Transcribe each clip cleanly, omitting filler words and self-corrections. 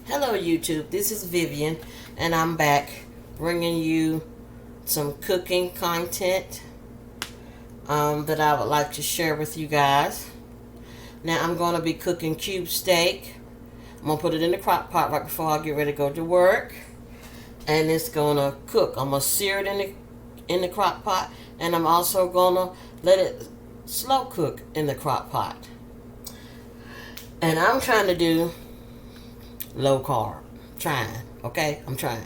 Hello YouTube, this is Vivian and I'm back bringing you some cooking content that I would like to share with you guys. Now I'm going to be cooking cube steak. I'm going to put it in the crock pot right before I get ready to go to work, and it's going to cook. I'm going to sear it in the crock pot, and I'm also going to let it slow cook in the crock pot. And I'm trying to do low carb. I'm trying.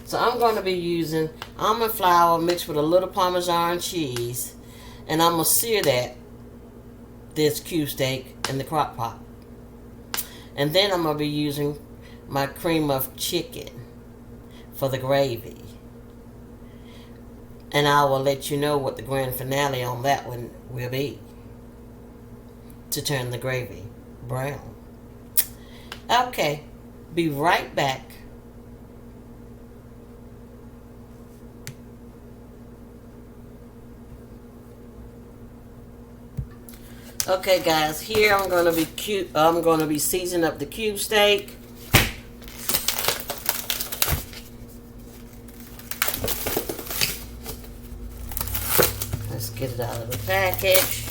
So I'm going to be using almond flour mixed with a little Parmesan cheese, and I'm going to sear this cube steak in the crock pot. And then I'm going to be using my cream of chicken for the gravy. And I will let you know what the grand finale on that one will be to turn the gravy brown. Okay, be right back. Okay guys, here I'm going to be seasoning up the cube steak. Let's get it out of the package.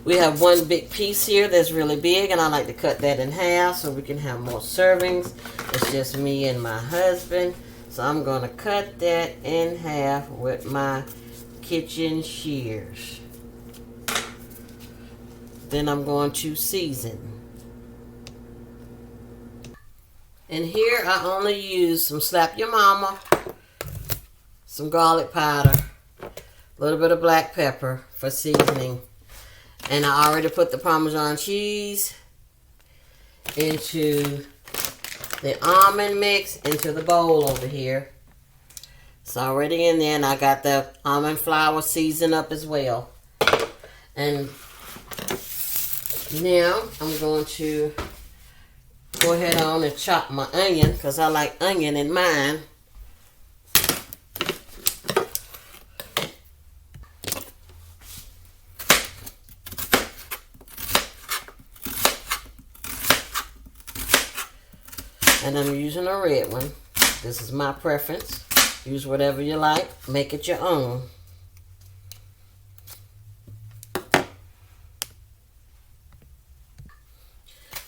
We have one big piece here that's really big, and I like to cut that in half so we can have more servings. It's just me and my husband, so I'm going to cut that in half with my kitchen shears. Then I'm going to season. And here I only use some Slap Your Mama, some garlic powder, a little bit of black pepper for seasoning. And I already put the Parmesan cheese into the almond mix into the bowl over here. It's already in there, and I got the almond flour seasoned up as well. And now I'm going to go ahead on and chop my onion, because I like onion in mine. And I'm using a red one. This is my preference. Use whatever you like. Make it your own.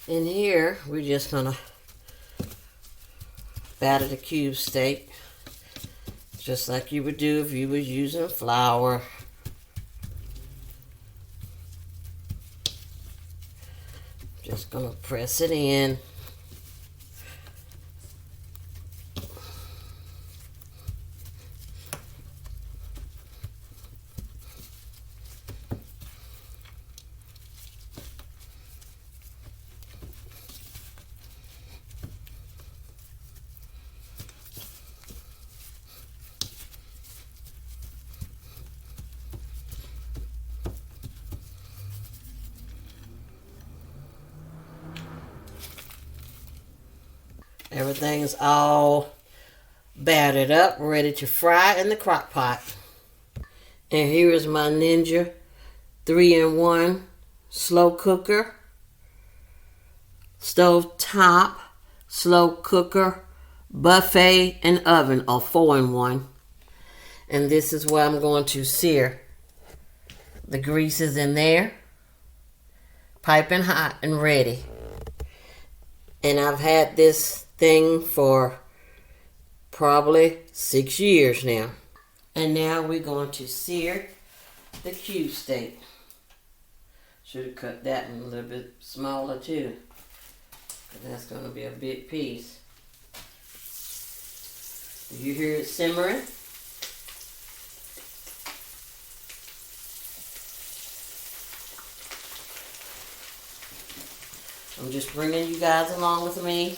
In here, we're just going to batter the cube steak. Just like you would do if you was using flour. Just going to press it in. Everything's all battered up, ready to fry in the crock pot. And here is my Ninja 3-in-1 slow cooker, stove top, slow cooker, buffet, and oven, or 4-in-1. And this is where I'm going to sear. The grease is in there, piping hot and ready. And I've had this thing for probably 6 years now. And now we're going to sear the cube steak. Should have cut that one a little bit smaller too, because that's going to be a big piece. Do you hear it simmering? I'm just bringing you guys along with me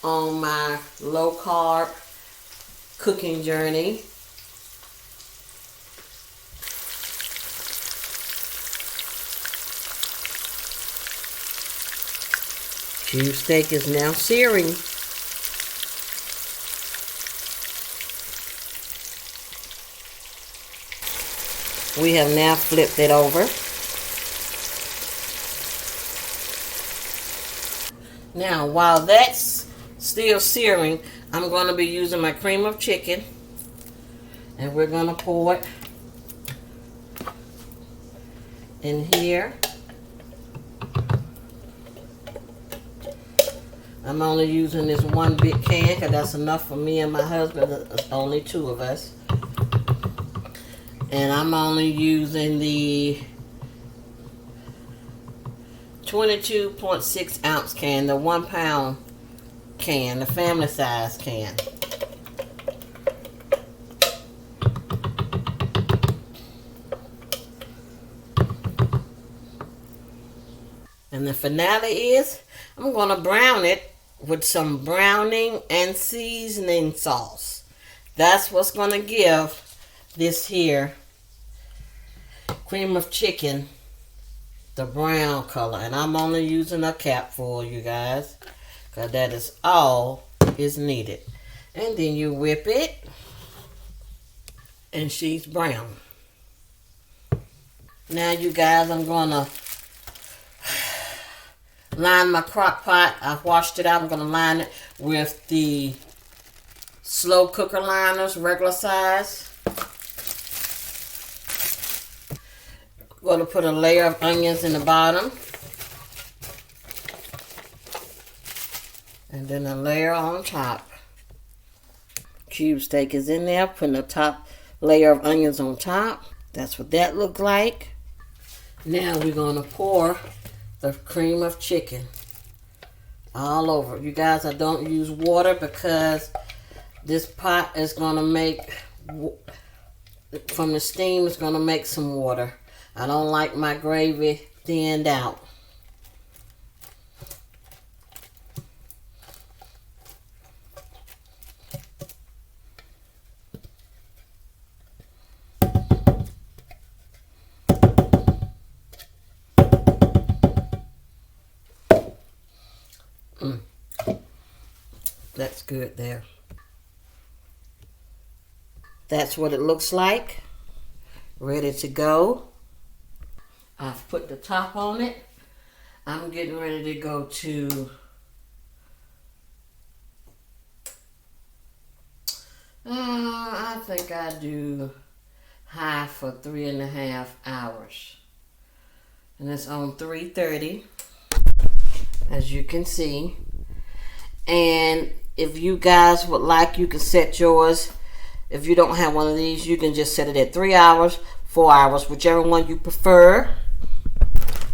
on my low carb cooking journey. Cube steak is now searing. We have now flipped it over. Now, while that's still searing, I'm going to be using my cream of chicken, and we're going to pour it in here. I'm only using this one big can because that's enough for me and my husband. There's only two of us. And I'm only using the 22.6 ounce can, the 1 pound can, the family size can. And the finale is, I'm going to brown it with some browning and seasoning sauce. That's what's going to give this here cream of chicken the brown color. And I'm only using a capful, you guys, because that is all is needed. And then you whip it, and she's brown. Now, you guys, I'm going to line my crock pot. I've washed it out. I'm going to line it with the slow cooker liners, regular size. Going to put a layer of onions in the bottom. And then a layer on top. Cube steak is in there. Putting a top layer of onions on top. That's what that looked like. Now we're going to pour the cream of chicken all over. You guys, I don't use water because this pot is going to make, from the steam, it's going to make some water. I don't like my gravy thinned out. That's good there. That's what it looks like. Ready to go. I've put the top on it. I'm getting ready to go to I think I do high for 3.5 hours. And it's on 330, as you can see. And if you guys would like, you can set yours. If you don't have one of these, you can just set it at 3 hours, 4 hours, whichever one you prefer.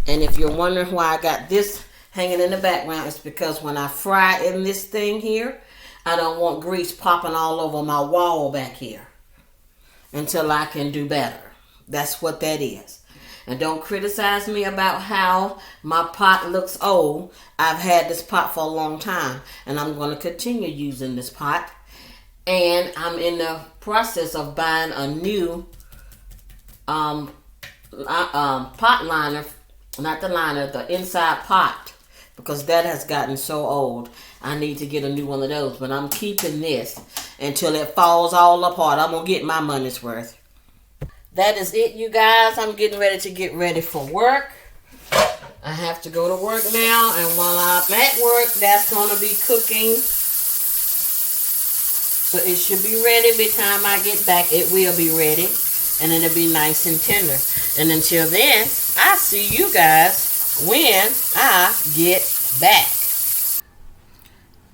And if you're wondering why I got this hanging in the background, it's because when I fry in this thing here, I don't want grease popping all over my wall back here until I can do better. That's what that is. And don't criticize me about how my pot looks old. I've had this pot for a long time, and I'm going to continue using this pot. And I'm in the process of buying a new pot liner. Not the liner, the inside pot, because that has gotten so old. I need to get a new one of those, but I'm keeping this until it falls all apart. I'm going to get my money's worth. That is it, you guys. I'm getting ready to get ready for work. I have to go to work now, and while I'm at work, that's going to be cooking. So it should be ready by the time I get back. It will be ready, and it'll be nice and tender. And until then, I'll see you guys when I get back.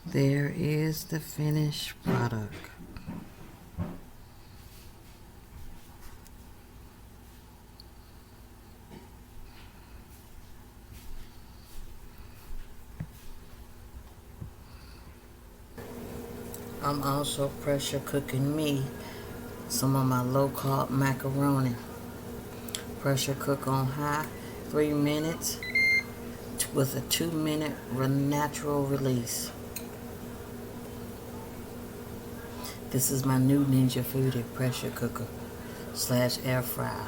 There is the finished product. I'm also pressure cooking me some of my low carb macaroni. Pressure cook on high, 3 minutes with a 2-minute natural release. This is my new Ninja Foodie pressure cooker / air fryer.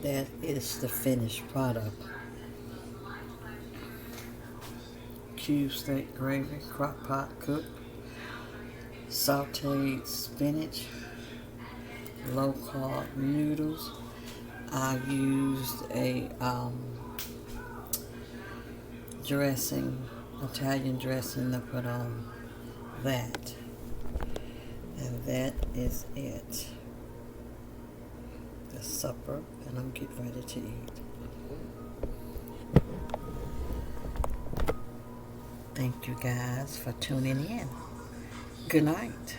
That is the finished product. cube steak gravy, crock-pot cooked, sauteed spinach, low-carb noodles. I used a dressing, Italian dressing to put on that. And that is it. The supper, and I'm getting ready to eat. Thank you guys for tuning in. Good night.